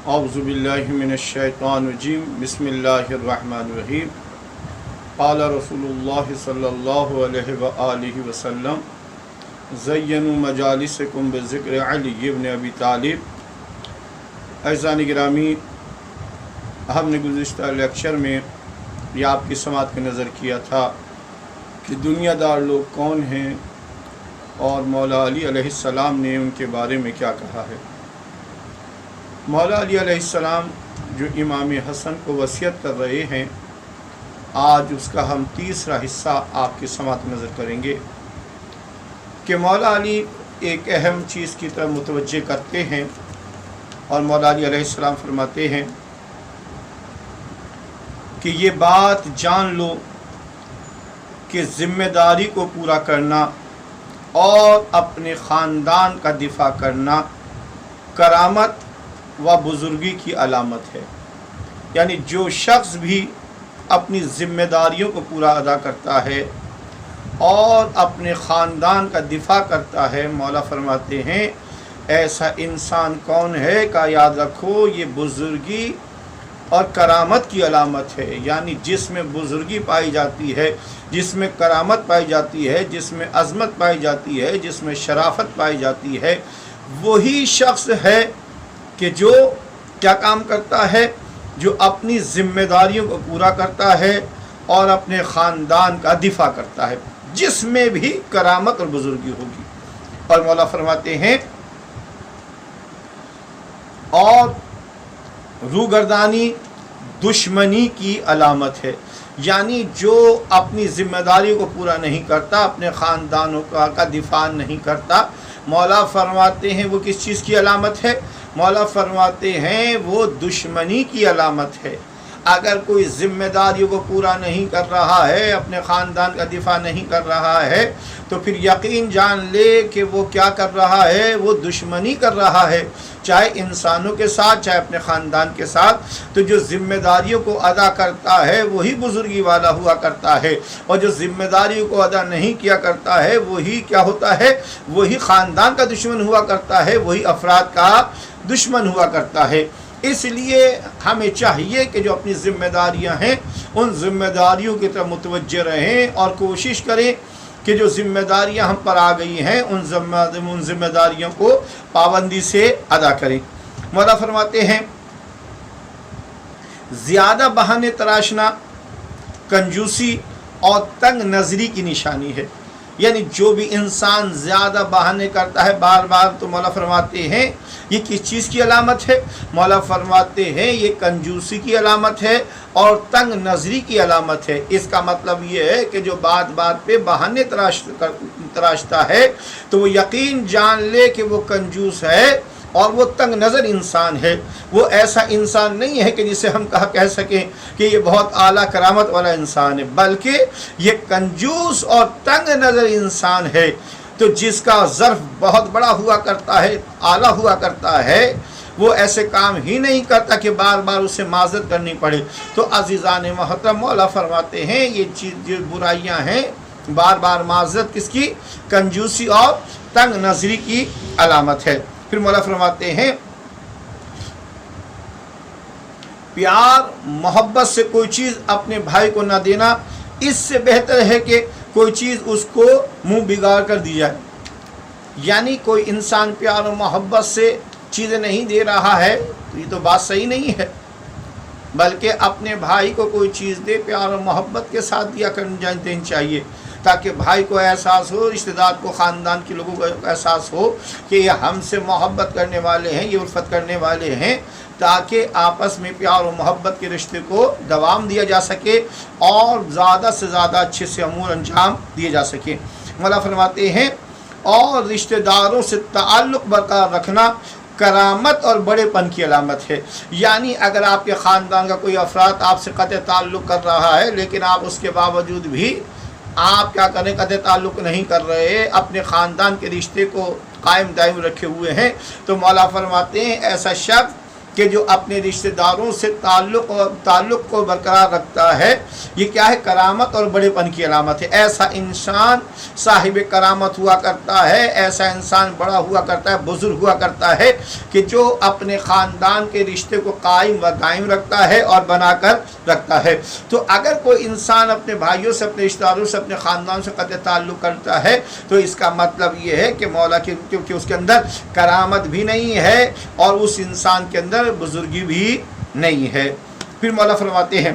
اعوذ باللہ من الشیطان الرجیم بسم اللہ الرحمن الرحیم قال رسول اللہ صلی اللہ علیہ وآلہ وسلم زینوا مجالسکم بذکر علی ابن ابی طالب۔ عزیزان گرامی، ہم نے گزشتہ لیکچر میں یہ آپ کی سماعت کا نظر کیا تھا کہ دنیا دار لوگ کون ہیں اور مولا علی علیہ السلام نے ان کے بارے میں کیا کہا ہے۔ مولا علی علیہ السلام جو امام حسن کو وصیت کر رہے ہیں، آج اس کا ہم تیسرا حصہ آپ کی سماعت نظر کریں گے کہ مولا علی ایک اہم چیز کی طرف متوجہ کرتے ہیں اور مولا علی علیہ السلام فرماتے ہیں کہ یہ بات جان لو کہ ذمہ داری کو پورا کرنا اور اپنے خاندان کا دفاع کرنا کرامت و بزرگی کی علامت ہے۔ یعنی جو شخص بھی اپنی ذمہ داریوں کو پورا ادا کرتا ہے اور اپنے خاندان کا دفاع کرتا ہے، مولا فرماتے ہیں ایسا انسان کون ہے کہ یاد رکھو یہ بزرگی اور کرامت کی علامت ہے۔ یعنی جس میں بزرگی پائی جاتی ہے، جس میں کرامت پائی جاتی ہے، جس میں عظمت پائی جاتی ہے، جس میں شرافت پائی جاتی ہے، وہی شخص ہے کہ جو کیا کام کرتا ہے، جو اپنی ذمہ داریوں کو پورا کرتا ہے اور اپنے خاندان کا دفاع کرتا ہے، جس میں بھی کرامت اور بزرگی ہوگی۔ اور مولا فرماتے ہیں اور روگردانی دشمنی کی علامت ہے۔ یعنی جو اپنی ذمہ داریوں کو پورا نہیں کرتا، اپنے خاندانوں کا دفاع نہیں کرتا، مولا فرماتے ہیں وہ کس چیز کی علامت ہے؟ مولا فرماتے ہیں وہ دشمنی کی علامت ہے۔ اگر کوئی ذمہ داریوں کو پورا نہیں کر رہا ہے، اپنے خاندان کا دفاع نہیں کر رہا ہے، تو پھر یقین جان لے کہ وہ کیا کر رہا ہے، وہ دشمنی کر رہا ہے، چاہے انسانوں کے ساتھ چاہے اپنے خاندان کے ساتھ۔ تو جو ذمہ داریوں کو ادا کرتا ہے وہی بزرگی والا ہوا کرتا ہے، اور جو ذمہ داریوں کو ادا نہیں کیا کرتا ہے وہی کیا ہوتا ہے، وہی خاندان کا دشمن ہوا کرتا ہے، وہی افراد کا دشمن ہوا کرتا ہے۔ اس لیے ہمیں چاہیے کہ جو اپنی ذمہ داریاں ہیں ان ذمہ داریوں کی طرف متوجہ رہیں اور کوشش کریں کہ جو ذمہ داریاں ہم پر آ گئی ہیں ان ذمہ داریوں کو پابندی سے ادا کریں۔ مولا فرماتے ہیں زیادہ بہانے تراشنا کنجوسی اور تنگ نظری کی نشانی ہے۔ یعنی جو بھی انسان زیادہ بہانے کرتا ہے بار بار، تو مولا فرماتے ہیں یہ کس چیز کی علامت ہے؟ مولا فرماتے ہیں یہ کنجوسی کی علامت ہے اور تنگ نظری کی علامت ہے۔ اس کا مطلب یہ ہے کہ جو بات بات پہ بہانے تراشتا ہے تو وہ یقین جان لے کہ وہ کنجوس ہے اور وہ تنگ نظر انسان ہے۔ وہ ایسا انسان نہیں ہے کہ جسے ہم کہہ سکیں کہ یہ بہت اعلیٰ کرامت والا انسان ہے، بلکہ یہ کنجوس اور تنگ نظر انسان ہے۔ تو جس کا ظرف بہت بڑا ہوا کرتا ہے، اعلیٰ ہوا کرتا ہے، وہ ایسے کام ہی نہیں کرتا کہ بار بار اسے معذرت کرنی پڑے۔ تو عزیزان محترم، مولا فرماتے ہیں یہ چیز جو برائیاں ہیں، بار بار معذرت کس کی؟ کنجوسی اور تنگ نظری کی علامت ہے۔ پھر مولا فرماتے ہیں پیار محبت سے کوئی چیز اپنے بھائی کو نہ دینا، اس سے بہتر ہے کہ کوئی چیز اس کو منہ بگاڑ کر دی جائے۔ یعنی کوئی انسان پیار و محبت سے چیزیں نہیں دے رہا ہے تو یہ تو بات صحیح نہیں ہے، بلکہ اپنے بھائی کو کوئی چیز دے پیار و محبت کے ساتھ دیا کرنی چاہیے، تاکہ بھائی کو احساس ہو، رشتہ دار کو، خاندان کے لوگوں کو احساس ہو کہ یہ ہم سے محبت کرنے والے ہیں، یہ الفت کرنے والے ہیں، تاکہ آپس میں پیار و محبت کے رشتے کو دوام دیا جا سکے اور زیادہ سے زیادہ اچھے سے امور انجام دیے جا سکیں۔ مولا فرماتے ہیں اور رشتہ داروں سے تعلق برقرار رکھنا کرامت اور بڑے پن کی علامت ہے۔ یعنی اگر آپ کے خاندان کا کوئی افراد آپ سے قطع تعلق کر رہا ہے، لیکن آپ اس کے باوجود بھی آپ کیا کریں، قطع تعلق نہیں کر رہے، اپنے خاندان کے رشتے کو قائم دائم رکھے ہوئے ہیں، تو مولا فرماتے ہیں ایسا شخص کہ جو اپنے رشتہ داروں سے تعلق کو برقرار رکھتا ہے، یہ کیا ہے؟ کرامت اور بڑے پن کی علامت ہے۔ ایسا انسان صاحب کرامت ہوا کرتا ہے، ایسا انسان بڑا ہوا کرتا ہے، بزرگ ہوا کرتا ہے کہ جو اپنے خاندان کے رشتے کو قائم و دائم رکھتا ہے اور بنا کر رکھتا ہے۔ تو اگر کوئی انسان اپنے بھائیوں سے، اپنے رشتہ داروں سے، اپنے خاندان سے قطع تعلق کرتا ہے تو اس کا مطلب یہ ہے کہ مولا کیونکہ اس کے اندر کرامت بھی نہیں ہے اور اس انسان کے اندر بزرگی بھی نہیں ہے۔ پھر مولا فرماتے ہیں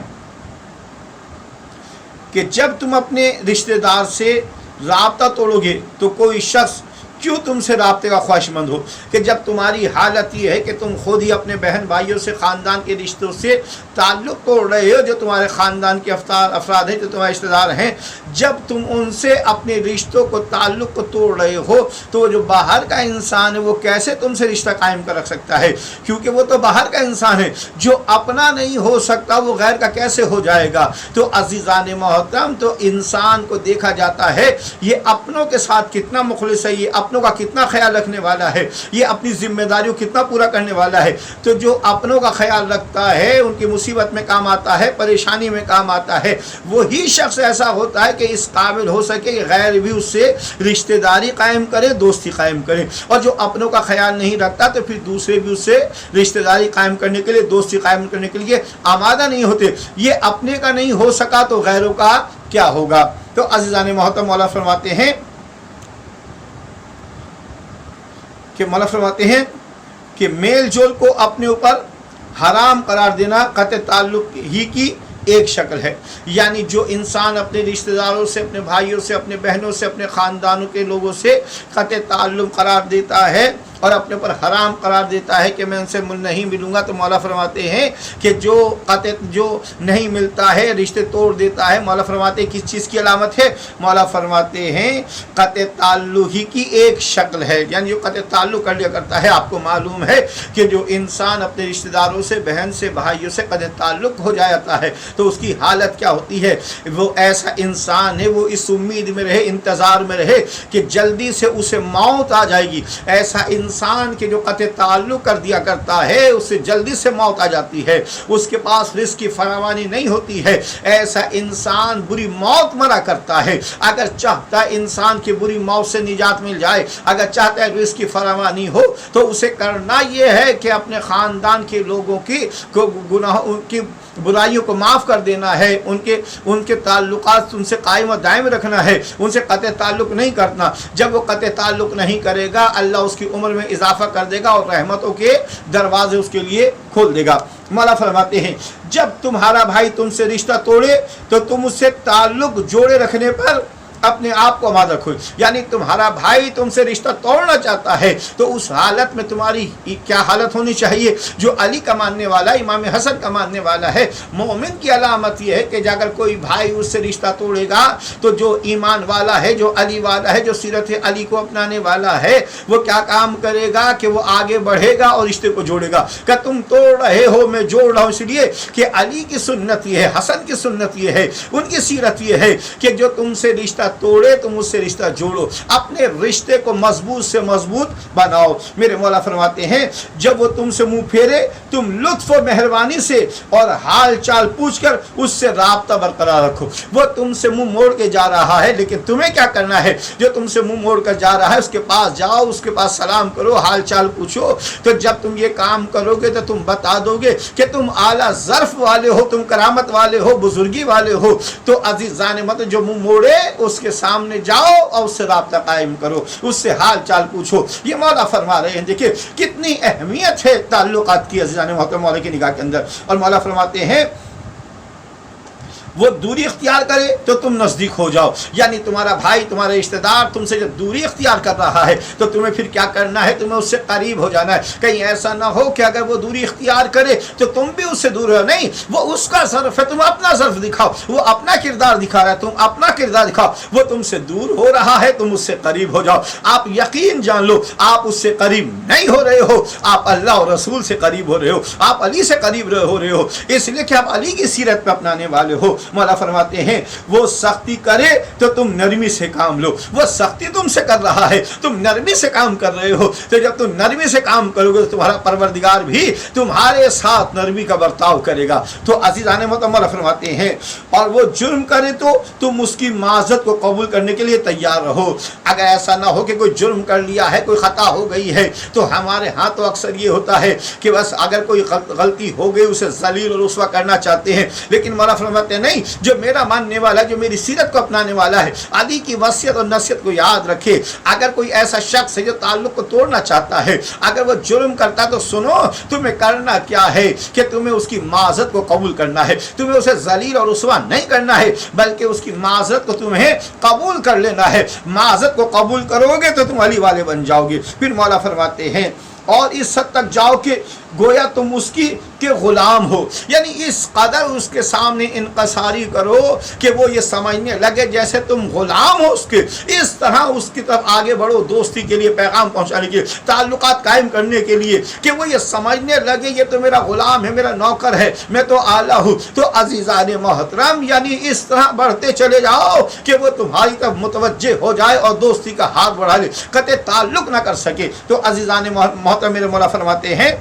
کہ جب تم اپنے رشتہ دار سے رابطہ توڑو گے تو کوئی شخص کیوں تم سے رابطے کا خواہش مند ہو، کہ جب تمہاری حالت یہ ہے کہ تم خود ہی اپنے بہن بھائیوں سے، خاندان کے رشتوں سے تعلق توڑ رہے ہو، جو تمہارے خاندان کے افراد ہیں، جو تمہارے رشتہ دار ہیں، جب تم ان سے اپنے رشتوں کو، تعلق کو توڑ رہے ہو تو وہ جو باہر کا انسان ہے وہ کیسے تم سے رشتہ قائم کر رکھ سکتا ہے؟ کیونکہ وہ تو باہر کا انسان ہے، جو اپنا نہیں ہو سکتا وہ غیر کا کیسے ہو جائے گا؟ تو عزیزان محترم، تو انسان کو دیکھا جاتا ہے یہ اپنوں کے ساتھ کتنا مخلص ہے، یہ اپنوں کا کتنا خیال رکھنے والا ہے، یہ اپنی ذمہ داریوں کتنا پورا کرنے والا ہے۔ تو جو اپنوں کا خیال رکھتا ہے، ان کی مصیبت میں کام آتا ہے، پریشانی میں کام آتا ہے، وہی شخص ایسا ہوتا ہے کہ اس قابل ہو سکے کہ غیر بھی اس سے رشتہ داری قائم کرے، دوستی قائم کرے، اور جو اپنوں کا خیال نہیں رکھتا تو پھر دوسرے بھی اس سے رشتہ داری قائم کرنے کے لیے، دوستی قائم کرنے کے لیے آمادہ نہیں ہوتے۔ یہ اپنے کا نہیں ہو سکا تو غیروں کا کیا ہوگا؟ تو عزیزان محترم، مولا فرماتے ہیں کہ میل جول کو اپنے اوپر حرام قرار دینا قطع تعلق ہی کی ایک شکل ہے۔ یعنی جو انسان اپنے رشتہ داروں سے، اپنے بھائیوں سے، اپنے بہنوں سے، اپنے خاندانوں کے لوگوں سے قطع تعلق قرار دیتا ہے اور اپنے اوپر حرام قرار دیتا ہے کہ میں ان سے نہیں ملوں گا، تو مولا فرماتے ہیں کہ جو نہیں ملتا ہے، رشتے توڑ دیتا ہے، مولا فرماتے ہیں کس چیز کی علامت ہے؟ مولا فرماتے ہیں قطع تعلق ہی کی ایک شکل ہے۔ یعنی جو قطع تعلق کر لیا کرتا ہے، آپ کو معلوم ہے کہ جو انسان اپنے رشتہ داروں سے، بہن سے، بھائیوں سے قطع تعلق ہو جاتا ہے تو اس کی حالت کیا ہوتی ہے؟ وہ ایسا انسان ہے، وہ اس امید میں رہے، انتظار میں رہے کہ جلدی سے اسے موت آ جائے گی۔ ایسا انسان کے جو قطع تعلق کر دیا کرتا ہے اس سے جلدی سے موت آ جاتی ہے، اس کے پاس رزق کی فراوانی نہیں ہوتی ہے، ایسا انسان بری موت مرا کرتا ہے۔ اگر چاہتا ہے انسان کی بری موت سے نجات مل جائے، اگر چاہتا ہے رزق کی فراوانی ہو، تو اسے کرنا یہ ہے کہ اپنے خاندان کے لوگوں کی گناہوں کی برائیوں کو معاف کر دینا ہے، ان کے تعلقات ان سے قائم و دائم رکھنا ہے، ان سے قطع تعلق نہیں کرنا۔ جب وہ قطع تعلق نہیں کرے گا، اللہ اس کی عمر میں اضافہ کر دے گا اور رحمتوں کے دروازے اس کے لیے کھول دے گا۔ مولا فرماتے ہیں جب تمہارا بھائی تم سے رشتہ توڑے تو تم اس سے تعلق جوڑے رکھنے پر اپنے آپ کو آمادہ رکھو۔ یعنی تمہارا بھائی تم سے رشتہ توڑنا چاہتا ہے تو اس حالت میں تمہاری کیا حالت ہونی چاہیے؟ جو علی کا ماننے والا، امام حسن کا ماننے والا ہے، مومن کی علامت یہ ہے کہ اگر کوئی بھائی اس سے رشتہ توڑے گا تو جو ایمان والا ہے، جو علی والا ہے، جو سیرت علی کو اپنانے والا ہے، وہ کیا کام کرے گا کہ وہ آگے بڑھے گا اور رشتے کو جوڑے گا کہ تم توڑ رہے ہو، میں جوڑ رہا ہوں، اس لیے کہ علی کی سنت یہ ہے، حسن کی سنت یہ ہے، ان کی سیرت یہ ہے کہ جو تم سے رشتہ توڑے تم اس سے رشتہ جوڑو، اپنے رشتے کو مضبوط سے مضبوط بناؤ۔ میرے مولا فرماتے ہیں جب وہ تم سے منہ پھیرے تم لطف و مہربانی سے اور حال چال پوچھ کر اس سے رابطہ برقرار رکھو۔ وہ تم سے منہ موڑ کے جا رہا ہے لیکن تمہیں کیا کرنا ہے؟ جو تم سے منہ موڑ کر جا رہا ہے اس کے پاس جاؤ، اس کے پاس سلام کرو، حال چال پوچھو۔ تو جب تم یہ کام کرو گے تو تم بتا دو گے کہ تم اعلیٰ ظرف والے ہو، تم کرامت والے ہو، بزرگی والے ہو۔ تو عزیزان مت جو منہ موڑے اس کے سامنے جاؤ اور اس سے رابطہ قائم کرو، اس سے حال چال پوچھو۔ یہ مولا فرما رہے ہیں، دیکھیں کتنی اہمیت ہے تعلقات کی عزیزان محترم مولا کی نگاہ کے اندر۔ اور مولا فرماتے ہیں وہ دوری اختیار کرے تو تم نزدیک ہو جاؤ۔ یعنی تمہارا بھائی، تمہارا رشتہ دار تم سے جب دوری اختیار کر رہا ہے تو تمہیں پھر کیا کرنا ہے؟ تمہیں اس سے قریب ہو جانا ہے۔ کہیں ایسا نہ ہو کہ اگر وہ دوری اختیار کرے تو تم بھی اس سے دور ہو، نہیں، وہ اس کا ظرف ہے، تم اپنا ظرف دکھاؤ، وہ اپنا کردار دکھا رہا ہے، تم اپنا کردار دکھاؤ۔ وہ تم سے دور ہو رہا ہے، تم اس سے قریب ہو جاؤ۔ آپ یقین جان لو آپ اس سے قریب نہیں ہو رہے ہو، آپ اللہ اور رسول سے قریب ہو رہے ہو، آپ علی سے قریب ہو رہے ہو، اس لیے کہ آپ علی کی سیرت پہ اپنانے والے ہو، مولا فرماتے ہیں وہ سختی کرے تو تم نرمی سے کام لو، وہ سختی تم سے کر رہا ہے، تم نرمی سے کام کر رہے ہو، تو جب تم نرمی سے کام کرو گے تو تمہارا پروردگار بھی تمہارے ساتھ نرمی کا برتاؤ کرے گا۔ تو عزیزان محترم مولا فرماتے ہیں اور وہ جرم کرے تو تم اس کی معذرت کو قبول کرنے کے لیے تیار رہو۔ اگر ایسا نہ ہو کہ کوئی جرم کر لیا ہے، کوئی خطا ہو گئی ہے، تو ہمارے ہاں تو اکثر یہ ہوتا ہے کہ بس اگر کوئی غلطی ہو گئی اسے ذلیل اور رسوا کرنا چاہتے ہیں، لیکن مولا فرماتے ہیں نہیں، جو میرا ماننے والا ہے، جو میری سیرت کو اپنانے والا ہے، علی کی وصیت اور نصیحت کو یاد رکھے۔ اگر کوئی ایسا شخص ہے جو تعلق کو توڑنا چاہتا ہے، اگر وہ جرم کرتا تو سنو تمہیں کرنا کیا ہے کہ تمہیں اس کی معذرت کو قبول کرنا ہے، تمہیں اسے ذلیل اور رسوا نہیں کرنا ہے، بلکہ اس کی معذرت کو تمہیں قبول کر لینا ہے۔ معذرت کو قبول کرو گے تو تم علی والے بن جاؤ گے۔ پھر مولا فرماتے ہیں اور اس حد تک جاؤ کہ گویا تم اس کی کے غلام ہو، یعنی اس قدر اس کے سامنے انکساری کرو کہ وہ یہ سمجھنے لگے جیسے تم غلام ہو اس کے، اس طرح اس کی طرف آگے بڑھو، دوستی کے لیے، پیغام پہنچانے کے لیے، تعلقات قائم کرنے کے لیے، کہ وہ یہ سمجھنے لگے یہ تو میرا غلام ہے، میرا نوکر ہے، میں تو اعلیٰ ہوں۔ تو عزیزان محترم یعنی اس طرح بڑھتے چلے جاؤ کہ وہ تمہاری طرف متوجہ ہو جائے اور دوستی کا ہاتھ بڑھا لے، قطع تعلق نہ کر سکے۔ تو عزیزان محترم میرے مولا فرماتے ہیں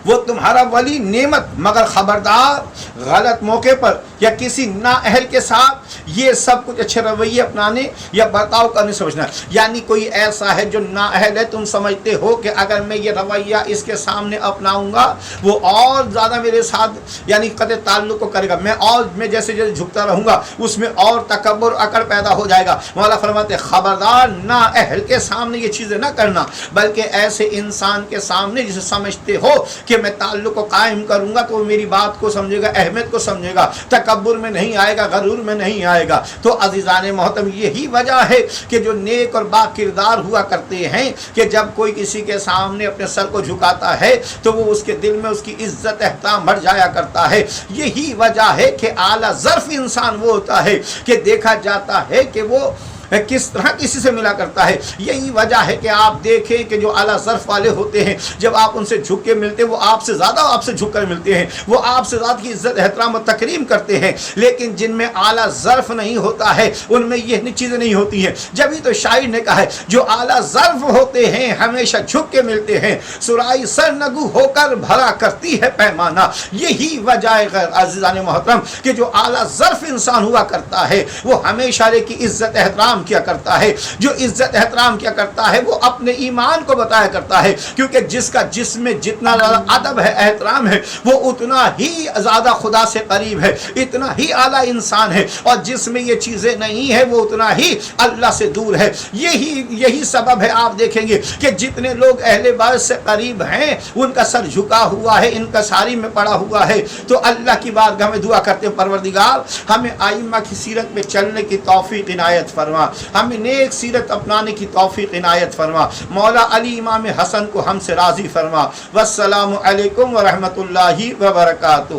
وہ تمہارا ولی نعمت، مگر خبردار غلط موقع پر یا کسی نااہل کے ساتھ یہ سب کچھ اچھے رویے اپنانے یا برتاؤ کرنے سمجھنا، یعنی کوئی ایسا ہے جو نااہل ہے، تم سمجھتے ہو کہ اگر میں یہ رویہ اس کے سامنے اپناؤں گا وہ اور زیادہ میرے ساتھ یعنی قطع تعلق کو کرے گا، میں جیسے جھکتا رہوں گا اس میں اور تکبر اکڑ پیدا ہو جائے گا۔ مولا فرماتے خبردار نااہل کے سامنے یہ چیزیں نہ کرنا، بلکہ ایسے انسان کے سامنے جسے سمجھتے ہو کہ میں تعلق کو قائم کروں گا تو وہ میری بات کو سمجھے گا، اہمیت کو سمجھے گا، تکبر میں نہیں آئے گا، غرور میں نہیں آئے گا۔ تو عزیزان محترم یہی وجہ ہے کہ جو نیک اور با کردار ہوا کرتے ہیں کہ جب کوئی کسی کے سامنے اپنے سر کو جھکاتا ہے تو وہ اس کے دل میں اس کی عزت احترام بڑھ جایا کرتا ہے۔ یہی وجہ ہے کہ اعلیٰ ظرف انسان وہ ہوتا ہے کہ دیکھا جاتا ہے کہ وہ کس طرح کسی سے ملا کرتا ہے۔ یہی وجہ ہے کہ آپ دیکھیں کہ جو اعلیٰ ظرف والے ہوتے ہیں جب آپ ان سے جھک کے ملتے ہیں وہ آپ سے زیادہ آپ سے جھک کر ملتے ہیں، وہ آپ سے زیادہ کی عزت احترام و تکریم کرتے ہیں۔ لیکن جن میں اعلیٰ ظرف نہیں ہوتا ہے ان میں یہ چیزیں نہیں ہوتی ہیں۔ جبھی تو شاعر نے کہا ہے جو اعلیٰ ظرف ہوتے ہیں ہمیشہ جھک کے ملتے ہیں، سرائی سرنگو ہو کر بھرا کرتی ہے پیمانہ۔ یہی وجہ ہے عزیزان محترم کہ جو اعلیٰ ظرف انسان ہوا کرتا ہے وہ ہمیشہ کی عزت احترام کیا کرتا ہے، جو عزت احترام کیا کرتا ہے وہ اپنے ایمان کو بتایا کرتا ہے، کیونکہ جس کا جسم میں جتنا زیادہ ادب ہے، احترام ہے، وہ اتنا ہی زیادہ خدا سے قریب ہے، اتنا ہی اعلیٰ انسان ہے، اور جس میں یہ چیزیں نہیں ہے وہ اتنا ہی اللہ سے دور ہے۔ یہی سبب ہے آپ دیکھیں گے کہ جتنے لوگ اہل بیت سے قریب ہیں ان کا سر جھکا ہوا ہے، انکساری میں پڑا ہوا ہے۔ تو اللہ کی بارگاہ میں دعا کرتے ہیں پروردگار ہمیں ائمہ کی سیرت میں چلنے کی توفیق عنایت فرما، ہمیں نیک سیرت اپنانے کی توفیق عنایت فرما، مولا علی امام حسن کو ہم سے راضی فرما۔ والسلام علیکم ورحمۃ اللہ وبرکاتہ۔